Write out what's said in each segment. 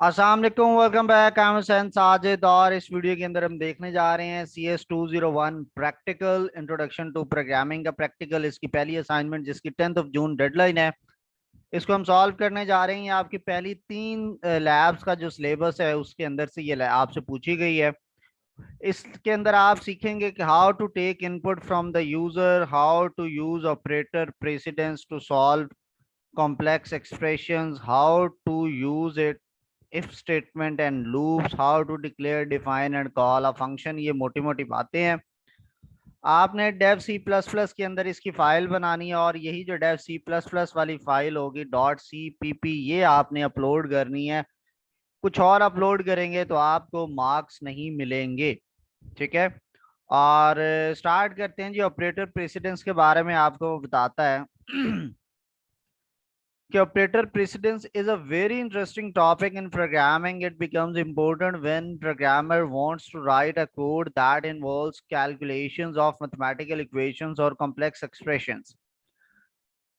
अस्सलाम वालेकुम, welcome back. I am Hussain Sajid और इस वीडियो के अंदर हम देखने जा रहे हैं CS 201 practical introduction to programming का प्रैक्टिकल। इसकी पहली असाइनमेंट जिसकी 10th ऑफ जून डेडलाइन है, इसको हम सॉल्व करने जा रहे हैं। ये आपकी पहली 3 लैब्स का जो सिलेबस है उसके अंदर से ये आपसे पूछी गई है। इसके अंदर आप सीखेंगे कि how to take input from the user, how to use operator precedence to solve complex expressions, how to use it, if statement and loops, how to declare, define and call a function। ये मोटी मोटी बातें हैं। आपने Dev C plus plus के अंदर इसकी file बनानी है और यही जो डेव सी प्लस प्लस वाली फाइल होगी .cpp, ये आपने अपलोड करनी है। कुछ और अपलोड करेंगे तो आपको मार्क्स नहीं मिलेंगे, ठीक है। और स्टार्ट करते हैं जी। ऑपरेटर प्रेसिडेंस के बारे में आपको बताता है कि operator precedence is a very interesting topic in programming. It becomes important when programmer wants to write a code that involves calculations of mathematical equations or complex expressions.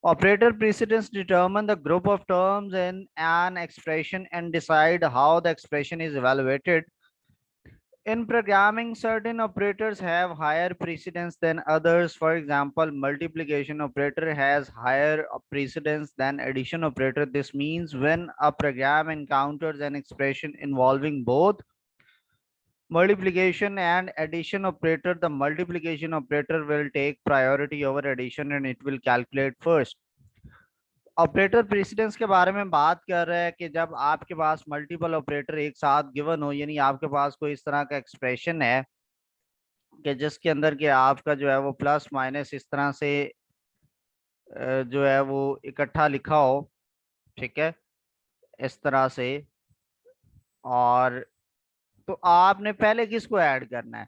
Operator precedence determine the group of terms in an expression and decide how the expression is evaluated. In programming, certain operators have higher precedence than others. For example, multiplication operator has higher precedence than addition operator. This means when a program encounters an expression involving both multiplication and addition operator, the multiplication operator will take priority over addition and it will calculate first. Operator precedence के बारे में बात कर रहा है कि जब आपके पास मल्टीपल ऑपरेटर एक साथ गिवन हो, यानी आपके पास कोई इस तरह का एक्सप्रेशन है कि जिसके अंदर के आपका जो है वो प्लस माइनस इस तरह से जो है वो इकट्ठा लिखा हो, ठीक है, इस तरह से। और तो आपने पहले किसको ऐड करना है?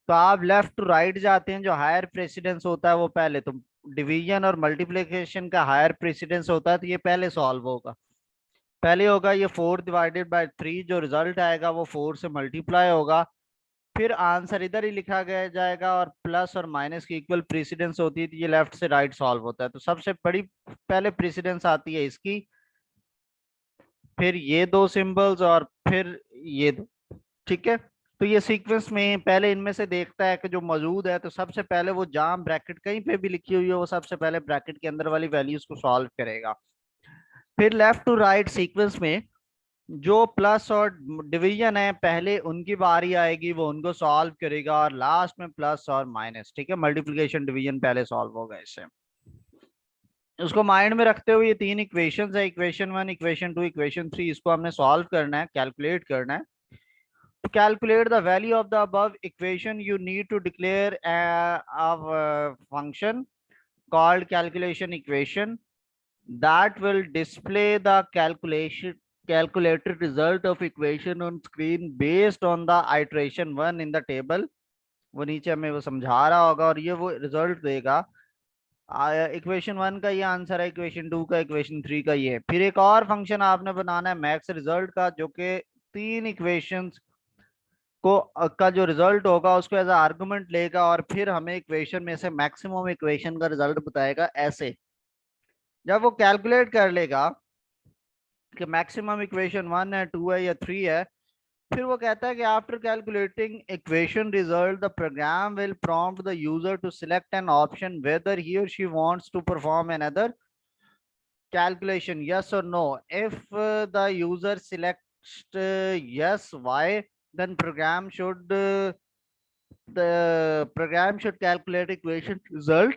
तो आप लेफ्ट टू राइट जाते हैं। जो हायर प्रेसिडेंस होता है वो पहले, तो डिवीजन और मल्टीप्लिकेशन का हायर प्रेसिडेंस होता है तो ये पहले सॉल्व होगा। पहले होगा ये 4/3, जो रिजल्ट आएगा वो 4 से मल्टीप्लाई होगा। फिर आंसर इधर ही लिखा गया जाएगा और प्लस और माइनस की इक्वल प्रेसिडेंस होती है तो ये लेफ्ट से राइट सॉल्व होता है। तो सबसे बड़ी पहले प्रेसिडेंस आती है इसकी, फिर ये दो सिंबल्स और फिर ये दो, ठीक है। तो ये सीक्वेंस में पहले इनमें से देखता है कि जो मौजूद है, तो सबसे पहले वो जाम ब्रैकेट कहीं पे भी लिखी हुई है वो सबसे पहले ब्रैकेट के अंदर वाली वैल्यूज को सॉल्व करेगा। फिर लेफ्ट टू राइट सीक्वेंस में जो प्लस और डिवीजन है पहले उनकी बारी आएगी, वो उनको सॉल्व करेगा और लास्ट में प्लस और माइनस, ठीक है। मल्टीप्लिकेशन डिवीजन पहले सॉल्व होगा इससे। उसको माइंड में रखते हुए ये 3 इक्वेशंस है, इक्वेशन 1, इक्वेशन 2, इक्वेशन 3, इसको हमने सॉल्व करना है, कैलकुलेट करना है। To calculate the value of the above equation, you need to declare a function called calculation equation that will display the calculated result of equation on screen based on the iteration 1 in the table। वो नीचे हमें वो समझा रहा होगा और ये वो रिजल्ट देगा। इक्वेशन 1 का ये आंसर है, इक्वेशन 2 का, इक्वेशन 3 का ये। फिर एक और फंक्शन आपने बनाना है मैक्स रिजल्ट का, जो कि 3 इक्वेशंस का जो रिजल्ट होगा उसको एज आर्गुमेंट लेगा और फिर हमें इक्वेशन में से मैक्सिमम इक्वेशन का रिजल्ट बताएगा। ऐसे जब वो कैलकुलेट कर लेगा कि मैक्सिमम इक्वेशन 1 है, 2 है या 3 है, फिर वो कहता है कि after calculating equation result the program will prompt the user to select an option whether he और she wants to perform another calculation, yes or no. If the user selects yes, why, then the program should calculate equation result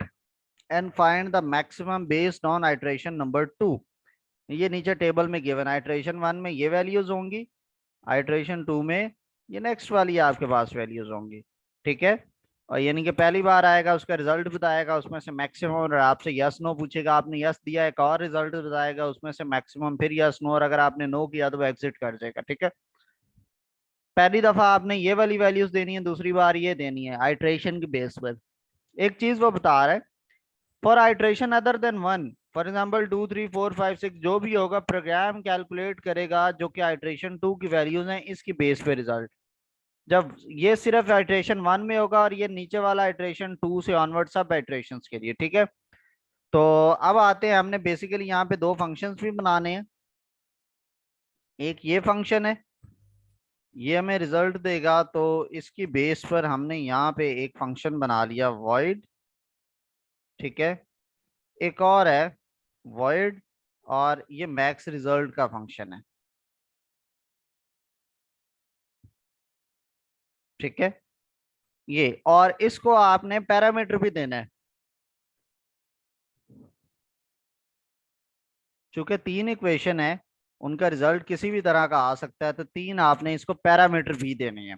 and find the maximum based on iteration number 2। ये नीचे table में given, iteration 1 में ये values होंगी, iteration 2 में ये next वाली आपके पास वैल्यूज होंगी, ठीक है। और यानी कि पहली बार आएगा उसका रिजल्ट बताएगा, उसमें से मैक्सिमम, और आपसे यस नो पूछेगा, आपने यस दिया एक और रिजल्ट बताएगा उसमें से मैक्सिमम, फिर यस नो, और अगर आपने नो किया तो वो एग्जिट कर जाएगा, ठीक है। पहली दफा आपने ये वाली वैल्यूज देनी है, दूसरी बार ये देनी है आइट्रेशन की बेस पर। एक चीज वो बता रहा है, for iteration other than 1, for example 2, 3, 4, 5, 6 जो भी होगा, प्रोग्राम कैलकुलेट करेगा जो कि आइट्रेशन 2 की वैल्यूज हैं इसकी बेस पे रिजल्ट। जब ये सिर्फ आइट्रेशन 1 में होगा और ये नीचे वाला आइट्रेशन 2 से ऑनवर्ड सब आइट्रेशन के लिए, ठीक है। तो अब आते हैं, हमने बेसिकली यहाँ पे 2 फंक्शंस भी बनाने हैं। एक ये फंक्शन है, ये हमें रिजल्ट देगा, तो इसकी बेस पर हमने यहाँ पे एक फंक्शन बना लिया void। ठीक है, एक और है void, और ये मैक्स रिजल्ट का फंक्शन है। ठीक है, ये और इसको आपने पैरामीटर भी देना है। चूंकि तीन इक्वेशन है, उनका रिजल्ट किसी भी तरह का आ सकता है, तो तीन आपने इसको पैरामीटर भी देने हैं।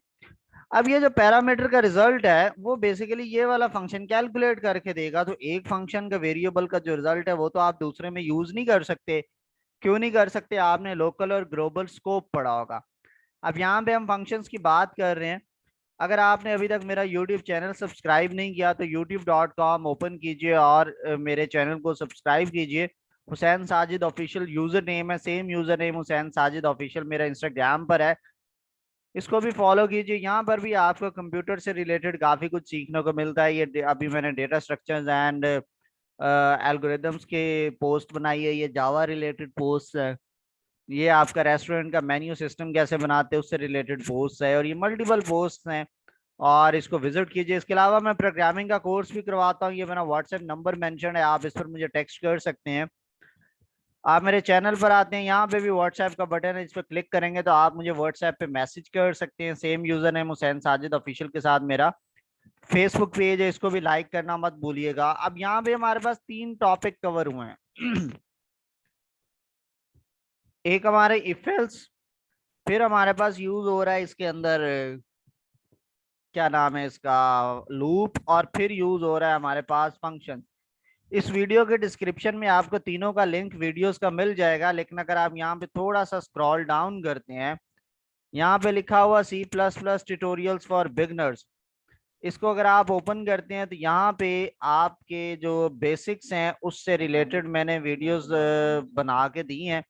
अब ये जो पैरामीटर का रिजल्ट है वो बेसिकली ये वाला फंक्शन कैलकुलेट करके देगा। तो एक फंक्शन का वेरिएबल का जो रिजल्ट है वो तो आप दूसरे में यूज नहीं कर सकते। क्यों नहीं कर सकते? आपने लोकल और ग्लोबल स्कोप पढ़ा होगा। अब यहाँ पे हम फंक्शंस की बात कर रहे हैं। अगर आपने अभी तक मेरा यूट्यूब चैनल सब्सक्राइब नहीं किया तो youtube.com ओपन कीजिए और मेरे चैनल को सब्सक्राइब कीजिए। Hussain Sajid official user name है, same user name Hussain Sajid official मेरा इंस्टाग्राम पर है, इसको भी फॉलो कीजिए। यहाँ पर भी आपको कंप्यूटर से रिलेटेड काफी कुछ सीखने को मिलता है। ये अभी मैंने डेटा स्ट्रक्चर्स एंड एल्गोरिदम्स के पोस्ट बनाई है, ये जावा रिलेटेड पोस्ट है। ये आपका रेस्टोरेंट का मेन्यू सिस्टम कैसे बनाते हैं उससे रिलेटेड पोस्ट है, और ये मल्टीपल पोस्ट हैं, और इसको विजिट कीजिए। इसके अलावा मैं प्रोग्रामिंग का कोर्स भी करवाता हूँ, ये मेरा व्हाट्सएप नंबर मेंशन है, आप इस पर मुझे टेक्स्ट कर सकते हैं। आप मेरे चैनल पर आते हैं, यहाँ पे भी व्हाट्सएप का बटन है, इस पर क्लिक करेंगे तो आप मुझे व्हाट्सएप पे मैसेज कर सकते हैं। Same user name Hussain Sajid official के साथ मेरा फेसबुक पेज है, इसको भी लाइक करना मत भूलिएगा। अब यहाँ पे हमारे पास तीन टॉपिक कवर हुए हैं। एक हमारे इफ एल्स, फिर हमारे पास यूज हो रहा है इसके अंदर क्या नाम है इसका, लूप, और फिर यूज हो रहा है हमारे पास फंक्शन। इस वीडियो के डिस्क्रिप्शन में आपको तीनों का लिंक वीडियोस का मिल जाएगा, लेकिन अगर आप यहाँ पे थोड़ा सा स्क्रॉल डाउन करते हैं, यहाँ पे लिखा हुआ C++ ट्यूटोरियल्स फॉर बिगनर्स, इसको अगर आप ओपन करते हैं तो यहाँ पे आपके जो बेसिक्स हैं उससे रिलेटेड मैंने वीडियोस बना के दी हैं।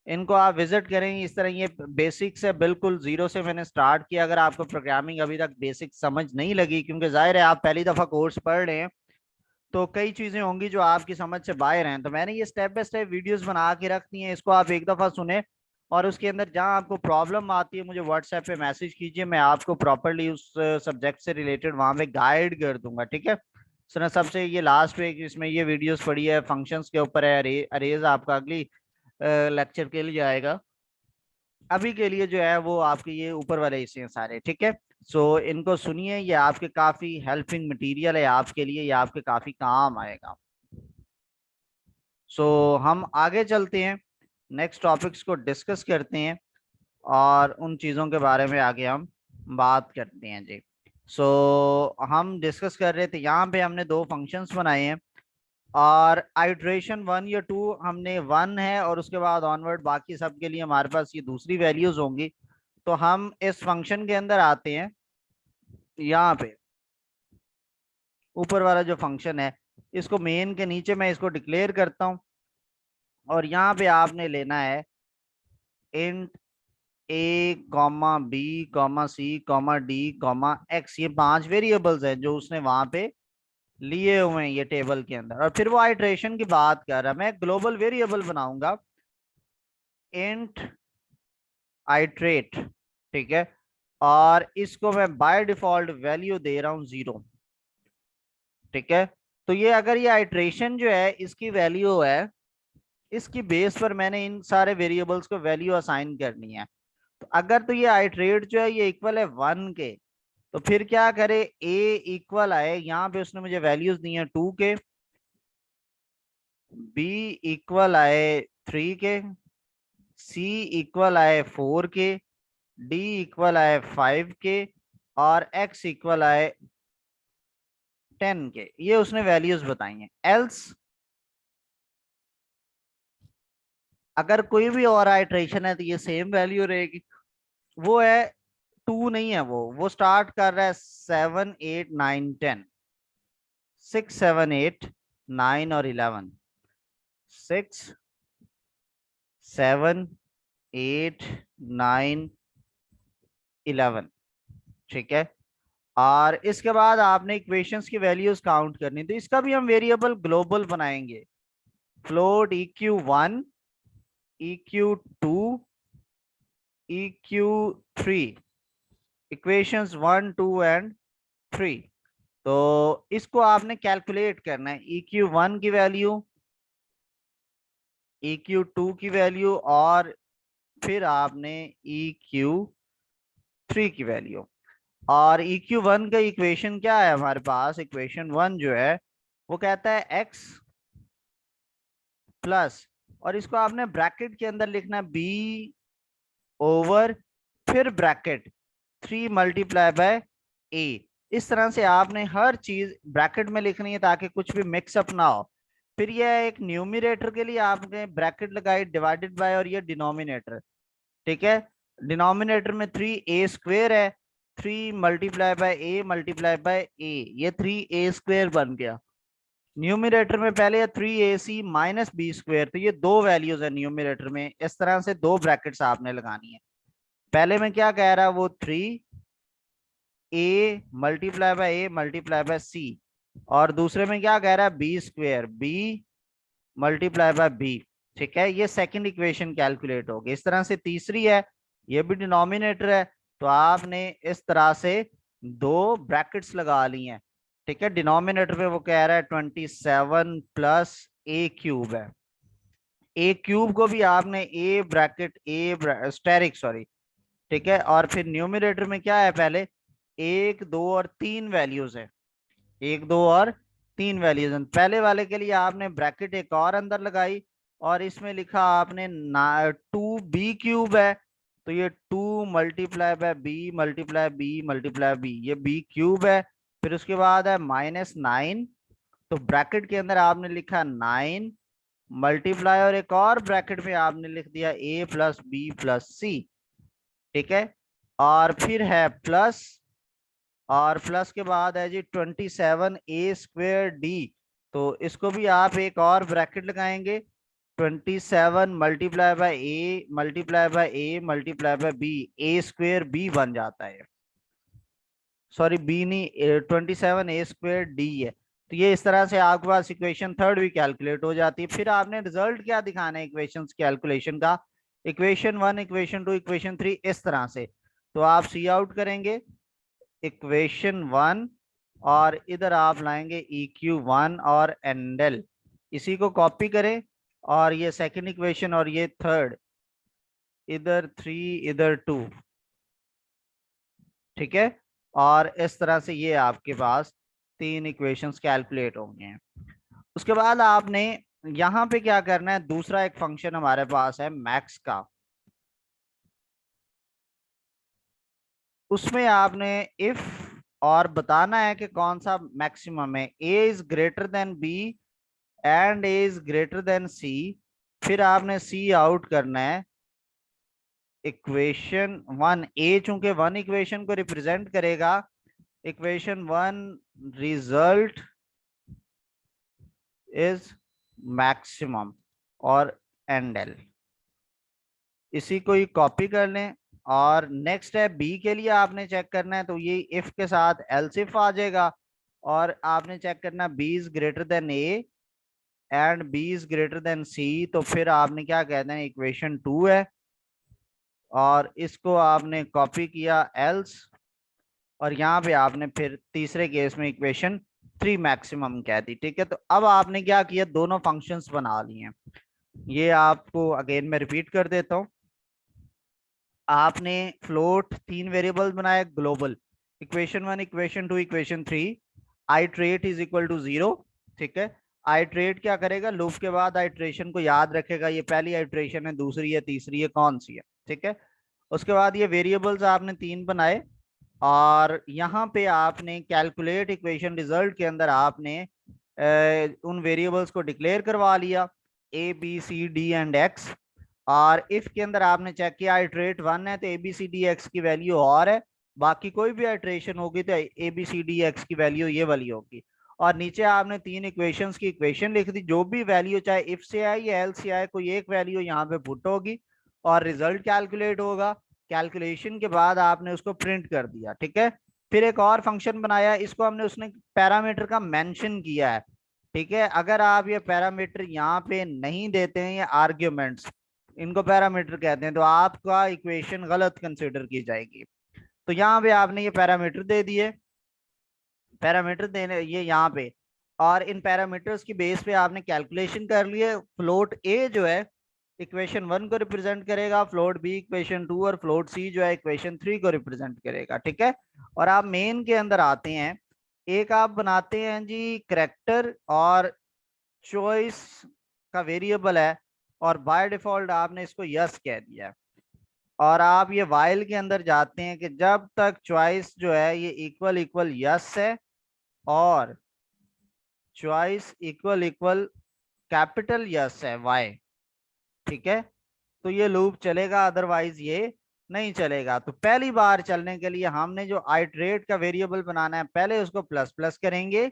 इनको आप विजिट करेंगे। इस तरह ये बेसिक्स है, बिल्कुल जीरो से मैंने स्टार्ट किया। अगर आपको प्रोग्रामिंग अभी तक बेसिक समझ नहीं लगी, क्योंकि जाहिर है आप पहली दफा कोर्स पढ़ रहे हैं, तो कई चीजें होंगी जो आपकी समझ से बाहर हैं, तो मैंने ये स्टेप बाय स्टेप वीडियोस बना के रख दी हैं। इसको आप एक दफा सुने, और उसके अंदर जहां आपको प्रॉब्लम आती है मुझे व्हाट्सएप पे मैसेज कीजिए, मैं आपको प्रॉपरली उस सब्जेक्ट से रिलेटेड वहां पे गाइड कर दूंगा। ठीक है, सुना सबसे ये लास्ट वीक इसमें ये वीडियोस पड़ी है, फंक्शंस के ऊपर है, अरेज आपका अगली लेक्चर के लिए आएगा। अभी के लिए जो है वो आपके ये ऊपर वाले हिस्से हैं सारे। ठीक है, सो इनको सुनिए, ये आपके काफी हेल्पिंग मटेरियल है आपके लिए, ये आपके काफी काम आएगा। सो हम आगे चलते हैं, नेक्स्ट टॉपिक्स को डिस्कस करते हैं, और उन चीज़ों के बारे में आगे हम बात करते हैं जी। सो हम डिस्कस कर रहे थे, यहाँ पे हमने दो फंक्शंस बनाए हैं, और आइट्रेशन 1 या 2 हमने 1 है, और उसके बाद ऑनवर्ड बाकी सब के लिए हमारे पास ये दूसरी वैल्यूज होंगी। तो हम इस फंक्शन के अंदर आते हैं, यहाँ पे ऊपर वाला जो फंक्शन है, इसको मेन के नीचे मैं इसको डिक्लेयर करता हूँ, और यहाँ पे आपने लेना है int A, B, C, D, X, ये 5 वेरिएबल्स हैं जो उसने वहां पे लिए हुए हैं ये टेबल के अंदर। और फिर वो आइट्रेशन की बात कर रहा है, मैं ग्लोबल वेरिएबल बनाऊंगा इंट आइट्रेट। ठीक है, और इसको मैं बाय डिफॉल्ट वैल्यू दे रहा हूँ 0। ठीक है, तो ये अगर ये आइट्रेशन जो है इसकी वैल्यू है, इसकी बेस पर मैंने इन सारे वेरिएबल्स को वैल्यू असाइन करनी है। तो अगर तो ये आइट्रेट जो है ये इक्वल है 1 के, तो फिर क्या करे, ए इक्वल आए, यहाँ पे उसने मुझे वैल्यूज दी हैं 2 के, बी इक्वल आए 3 के, सी इक्वल आए 4 के, डी इक्वल आए 5 के, और एक्स इक्वल आए 10 के। ये उसने वैल्यूज बताई हैं। एल्स अगर कोई भी और आइट्रेशन है तो ये सेम वैल्यू रहेगी। वो है 2 नहीं है, वो स्टार्ट कर रहा है 7, 8, 9, 10, 6, 7, 8, 9 और 11, 6, 7, 8, 9, 11। ठीक है, और इसके बाद आपने इक्वेशंस की वैल्यूज काउंट करनी, तो इसका भी हम वेरिएबल ग्लोबल बनाएंगे। Float EQ1, EQ2, EQ3, equations 1 2 and 3। तो इसको आपने कैलकुलेट करना है, EQ1 की वैल्यू, EQ2 की वैल्यू और फिर आपने EQ3 की वैल्यू। और EQ1 का इक्वेशन क्या है हमारे पास, इक्वेशन 1 जो है वो कहता है x प्लस, और इसको आपने ब्रैकेट के अंदर लिखना है b ओवर, फिर ब्रैकेट 3 मल्टीप्लाई बाय a। इस तरह से आपने हर चीज ब्रैकेट में लिखनी है ताकि कुछ भी मिक्सअप ना हो। फिर यह एक न्यूमिनेटर के लिए आपने ब्रैकेट लगाई डिवाइडेड बाय, और ये डिनोमिनेटर, ठीक है। डिनोमिनेटर में 3a² है, 3 × a ये 3a² बन गया। न्यूमिनेटर में पहले 3ac माइनस b², तो ये दो वैल्यूज है न्यूमिनेटर में। इस तरह से दो ब्रैकेट्स आपने लगानी है। पहले में क्या कह रहा है वो 3a × a c, और दूसरे में क्या कह रहा है b²b × ठीक है। ये सेकंड इक्वेशन कैलकुलेट होगी। इस तरह से तीसरी है, ये भी डिनोमिनेटर है, तो आपने इस तरह से दो ब्रैकेट्स लगा ली हैं, ठीक है। डिनोमिनेटर में वो कह रहा है 27 प्लस a³ है। a³ को भी आपने a ब्रैकेट स्टेरिक सॉरी, ठीक है। और फिर न्यूमिनेटर में क्या है, पहले 1 2 और 3 वैल्यूज है, 1 2 और 3 वैल्यूज। पहले वाले के लिए आपने ब्रैकेट एक और अंदर लगाई, और इसमें लिखा आपने 2b³ है, तो ये 2 × b ये b³ है। फिर उसके बाद है -9, तो ब्रैकेट के अंदर आपने लिखा 9 मल्टीप्लाई, और एक और ब्रैकेट में आपने लिख दिया a + b + c, ठीक है। और फिर है प्लस, और प्लस के बाद है जी 27a²d, तो इसको भी आप एक और ब्रैकेट लगाएंगे, 27 × a b बन जाता है। सॉरी बी नहीं, 27a²d है। तो ये इस तरह से आपके पास इक्वेशन थर्ड भी कैलकुलेट हो जाती है। फिर आपने रिजल्ट क्या दिखाना है इक्वेशंस कैलकुलेशन का, इक्वेशन 1 इक्वेशन 2 इक्वेशन 3 इस तरह से। तो आप सी आउट करेंगे इक्वेशन 1, और इधर आप लाएंगे EQ1 और एंडल, इसी को कॉपी करें, और ये सेकंड इक्वेशन और ये थर्ड, इधर 3 इधर 2, ठीक है। और इस तरह से ये आपके पास तीन इक्वेशंस कैलकुलेट होंगे। उसके बाद आपने यहाँ पे क्या करना है, दूसरा एक फंक्शन हमारे पास है मैक्स का, उसमें आपने इफ और बताना है कि कौन सा मैक्सिमम है, a is greater then b and a is greater then c। फिर आपने c आउट करना है इक्वेशन 1, a चूंकि 1 इक्वेशन को रिप्रेजेंट करेगा, इक्वेशन 1 रिजल्ट इज मैक्सिमम और एंडल, इसी को ही कॉपी कर लें। और नेक्स्ट है बी के लिए आपने चेक करना है, तो ये इफ के साथ एल्स इफ आ जाएगा, और आपने चेक करना B is greater than A and B is greater than C. तो फिर आपने क्या कहते हैं, इक्वेशन 2 है, और इसको आपने कॉपी किया एल्स, और यहाँ पे आपने फिर तीसरे केस में इक्वेशन 3 मैक्सिमम कह दी, ठीक है। तो अब आपने क्या किया, दोनों फंक्शंस बना लिए हैं। ये आपको अगेन मैं रिपीट कर देता हूँ। आपने फ्लोट 3 वेरिएबल बनाए global, equation 1 equation 2 equation 3, iterate is equal to 0, ठीक है। आइट्रेट क्या करेगा, लूप के बाद आइट्रेशन को याद रखेगा, ये पहली आइट्रेशन है, दूसरी है, तीसरी है, कौन सी है, ठीक है। उसके बाद ये वेरिएबल्स आपने 3 बनाए, और यहाँ पे आपने कैलकुलेट इक्वेशन रिजल्ट के अंदर आपने उन वेरिएबल्स को डिक्लेयर करवा लिया, A B C D and X. और इफ के अंदर आपने चेक किया आइट्रेट 1 है, तो A B C D X की वैल्यू और है, बाकी कोई भी आइट्रेशन होगी तो A B C D X की वैल्यू ये वाली होगी। और नीचे आपने 3 इक्वेशंस की इक्वेशन लिख दी, जो भी वैल्यू चाहे इफ से आए या एल से आए, कोई एक वैल्यू यहाँ पे पुट होगी और रिजल्ट कैलकुलेट होगा। कैलकुलेशन के बाद आपने उसको प्रिंट कर दिया, ठीक है। फिर एक और फंक्शन बनाया, इसको हमने उसने पैरामीटर का मेंशन किया है, ठीक है। अगर आप ये पैरामीटर यहाँ पे नहीं देते हैं, ये आर्ग्यूमेंट्स, इनको पैरामीटर कहते हैं, तो आपका इक्वेशन गलत कंसिडर की जाएगी। तो यहाँ पे आपने ये पैरामीटर दे दिए, पैरामीटर देने ये यहाँ पे, और इन पैरामीटर्स की बेस पे आपने कैलकुलेशन कर लिए। फ्लोट ए जो है इक्वेशन 1 को रिप्रेजेंट करेगा, फ्लोट बी इक्वेशन 2, और फ्लोट सी जो है इक्वेशन 3 को रिप्रेजेंट करेगा। ठीक है, और आप मेन के अंदर आते हैं, एक आप बनाते हैं जी करेक्टर और चॉइस का वेरिएबल है, और बाय डिफॉल्ट आपने इसको यस कह दिया है। और आप ये वाइल के अंदर जाते हैं कि जब तक चॉइस जो है ये इक्वल इक्वल यस है और choice equal equal capital yes है वाई, ठीक है, तो ये लूप चलेगा, अदरवाइज ये नहीं चलेगा। तो पहली बार चलने के लिए हमने जो आइटरेट का वेरिएबल बनाना है, पहले उसको प्लस प्लस करेंगे,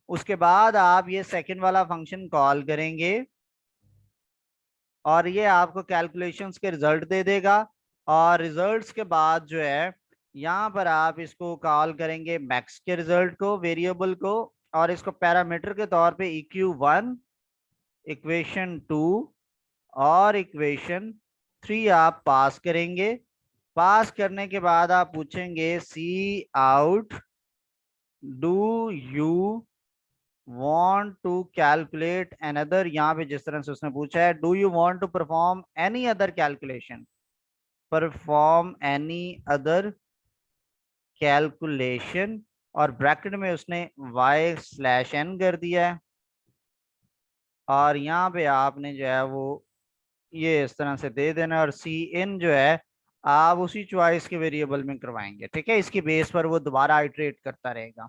उसके बाद आप ये सेकंड वाला फंक्शन कॉल करेंगे और ये आपको कैलकुलेशंस के रिजल्ट दे देगा। और रिजल्ट्स के बाद जो है यहाँ पर आप इसको कॉल करेंगे मैक्स के रिजल्ट को, वेरिएबल को, और इसको पैरामीटर के तौर पे EQ1, इक्वेशन 2 और इक्वेशन 3 आप पास करेंगे। पास करने के बाद आप पूछेंगे cout do you want to calculate another, यहाँ पे जिस तरह से उसने पूछा है do you want to perform any other calculation, perform any other calculation, और ब्रैकेट में उसने y/n कर दिया है। और यहाँ पे आपने जो है वो ये इस तरह से दे देना, और सी इन जो है आप उसी चॉइस के वेरिएबल में करवाएंगे। ठीक है, इसकी बेस पर वो दोबारा आइटरेट करता रहेगा।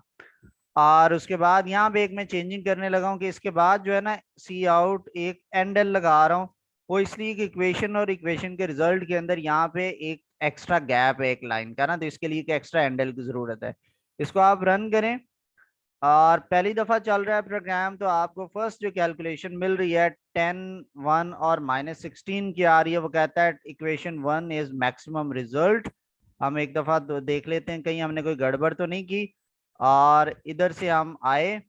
और उसके बाद यहाँ पे एक मैं चेंजिंग करने लगा हूँ कि इसके बाद जो है ना सी आउट एक एंड एल लगा रहा हूँ, वो इसलिए कि इक्वेशन और इक्वेशन के रिजल्ट के अंदर यहाँ पे एक एक्स्ट्रा गैप है एक लाइन का ना, तो इसके लिए एक एक्स्ट्रा एंड एल की जरूरत है। इसको आप रन करें, और पहली दफा चल रहा है प्रोग्राम, तो आपको फर्स्ट जो कैलकुलेशन मिल रही है 10, 1 और -16 की आ रही है। वो कहता है इक्वेशन 1 इज मैक्सिमम रिजल्ट। हम एक दफा देख लेते हैं कहीं हमने कोई गड़बड़ तो नहीं की। और इधर से हम आए,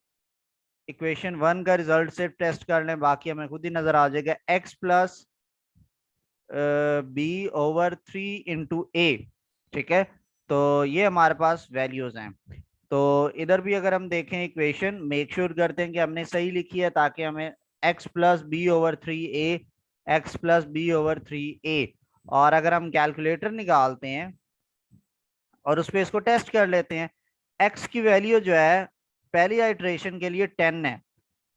इक्वेशन 1 का रिजल्ट से टेस्ट कर लें, बाकी हमें खुद ही नजर आ जाएगा x प्लस b/3 × a। ठीक है, तो ये हमारे पास वैल्यूज हैं। तो इधर भी अगर हम देखें इक्वेशन, मेक श्योर करते हैं कि हमने सही लिखी है, ताकि हमें x plus b/3a, x plus b/3a, और अगर हम कैलकुलेटर निकालते हैं और उस पर इसको टेस्ट कर लेते हैं, x की वैल्यू जो है पहली आइट्रेशन के लिए 10 है,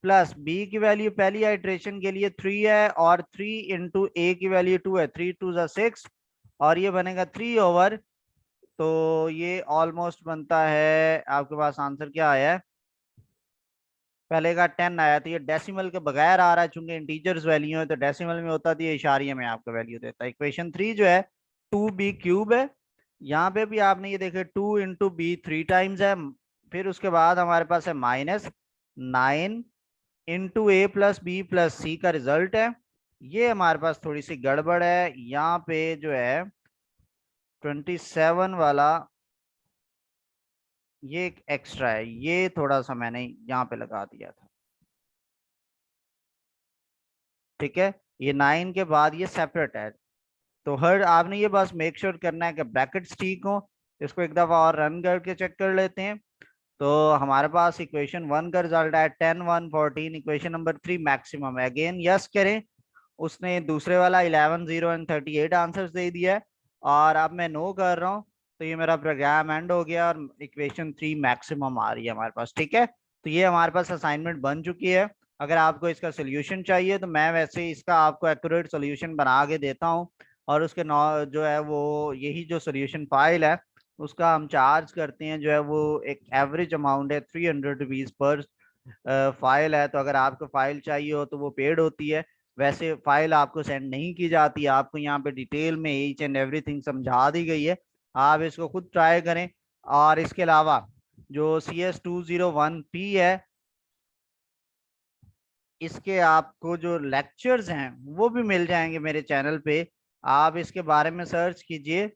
प्लस b की वैल्यू पहली आइट्रेशन के लिए 3 है, और 3 × a की वैल्यू 2 है, 3 2 6, और ये बनेगा 3/, तो ये ऑलमोस्ट बनता है, आपके पास आंसर क्या आया है, पहले का 10 आया, तो ये डेसिमल के बगैर आ रहा है, चूंकि इंटीजर्स वैल्यू है तो डेसिमल में होता, तो ये इशारिये में आपको वैल्यू देता है। इक्वेशन 3 जो है 2b³ है, यहाँ पे भी आपने ये देखे 2 × b 3 टाइम्स है, फिर उसके बाद हमारे पास है -9 × a + b + c का रिजल्ट है। ये हमारे पास थोड़ी सी गड़बड़ है, यहाँ पे जो है 27 वाला ये एक एक्स्ट्रा है, ये थोड़ा सा मैंने यहाँ पे लगा दिया था। ठीक है, ये 9 के बाद ये सेपरेट है, तो हर आपने ये बस मेक श्योर करना है कि ब्रैकेट्स ठीक हो। इसको एक दफा और रन करके चेक कर लेते हैं, तो हमारे पास इक्वेशन 1 का रिजल्ट है 10, 1, 14, इक्वेशन नंबर 3 मैक्सिमम है। अगेन यस करें, उसने दूसरे वाला 11, 0 एंड 38 आंसर्स दे दिया है, और अब मैं नो कर रहा हूँ, तो ये मेरा प्रोग्राम एंड हो गया और इक्वेशन 3 मैक्सिमम आ रही है हमारे पास। ठीक है, तो ये हमारे पास असाइनमेंट बन चुकी है। अगर आपको इसका सोल्यूशन चाहिए तो मैं वैसे इसका आपको एक्यूरेट सोल्यूशन बना के देता हूँ, और उसके नौ जो है वो यही जो सोल्यूशन फाइल है उसका हम चार्ज करते हैं, जो है वो एक एवरेज अमाउंट है 300 रुपीज पर फाइल है। तो अगर आपको फाइल चाहिए हो तो वो पेड होती है, वैसे फाइल आपको सेंड नहीं की जाती, आपको यहाँ पे डिटेल में ईच एंड एवरीथिंग समझा दी गई है, आप इसको खुद ट्राई करें। और इसके अलावा जो CS201P है, इसके आपको जो लेक्चर्स हैं वो भी मिल जाएंगे मेरे चैनल पे, आप इसके बारे में सर्च कीजिए,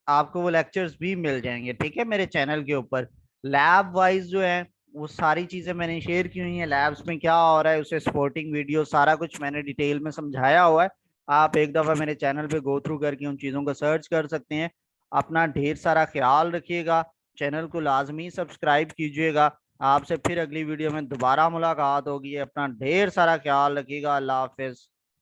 आपको वो लेक्चर्स भी मिल जाएंगे। ठीक है, मेरे चैनल के ऊपर लैब वाइज जो है वो सारी चीजें मैंने शेयर की हुई हैं, लैब्स में क्या हो रहा है उसे सपोर्टिंग वीडियो सारा कुछ मैंने डिटेल में समझाया हुआ है। आप एक दफ़ा मेरे चैनल पे गो थ्रू करके उन चीज़ों को सर्च कर सकते हैं। अपना ढेर सारा ख्याल रखिएगा, चैनल को लाजमी सब्सक्राइब कीजिएगा। आपसे फिर अगली वीडियो में दोबारा मुलाकात होगी। अपना ढेर सारा ख्याल रखिएगा। अल्लाह हाफिज।